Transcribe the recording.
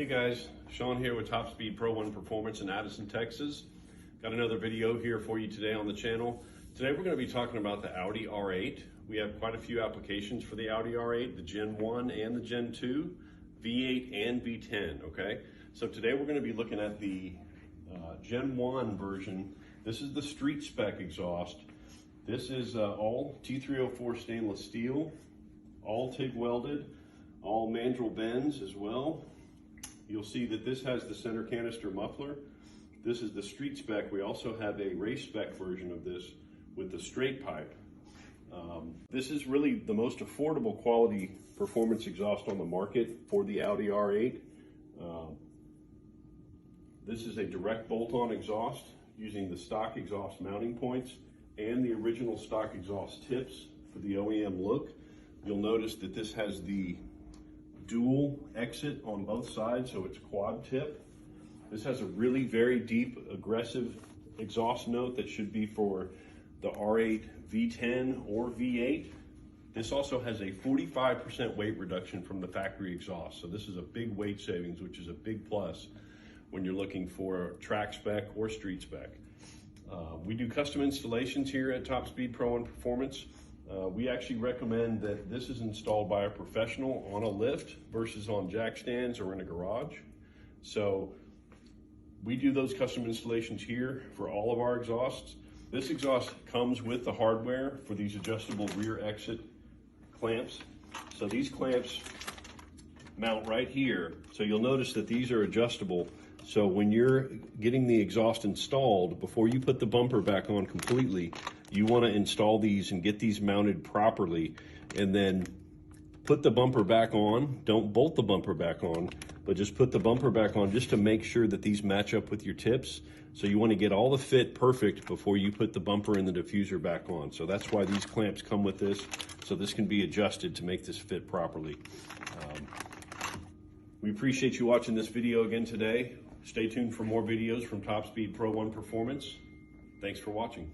Hey guys, Sean here with Top Speed Pro 1 Performance in Addison, Texas. Got another video here for you today on the channel. Today we're going to be talking about the Audi R8. We have quite a few applications for the Audi R8, the Gen 1 and the Gen 2, V8 and V10, okay? So today we're going to be looking at the Gen 1 version. This is the street spec exhaust. This is all T304 stainless steel, all TIG welded, all mandrel bends as well. You'll see that this has the center canister muffler. This is the street spec. We also have a race spec version of this with the straight pipe. This is really the most affordable quality performance exhaust on the market for the Audi R8. This is a direct bolt-on exhaust using the stock exhaust mounting points and the original stock exhaust tips for the OEM look. You'll notice that this has the dual exit on both sides, so it's quad tip. This has a really very deep, aggressive exhaust note that should be for the R8 V10 or V8. This also has a 45% weight reduction from the factory exhaust, so this is a big weight savings, which is a big plus when you're looking for track spec or street spec. We do custom installations here at Top Speed Pro 1 Performance. We actually recommend that this is installed by a professional on a lift versus on jack stands or in a garage. So we do those custom installations here for all of our exhausts. This exhaust comes with the hardware for these adjustable rear exit clamps. So these clamps mount right here. So you'll notice that these are adjustable. So when you're getting the exhaust installed, before you put the bumper back on completely, you want to install these and get these mounted properly, and then put the bumper back on. Don't bolt the bumper back on, but just put the bumper back on just to make sure that these match up with your tips. So you want to get all the fit perfect before you put the bumper and the diffuser back on. So that's why these clamps come with this. So this can be adjusted to make this fit properly. We appreciate you watching this video again today. Stay tuned for more videos from Top Speed Pro 1 Performance. Thanks for watching.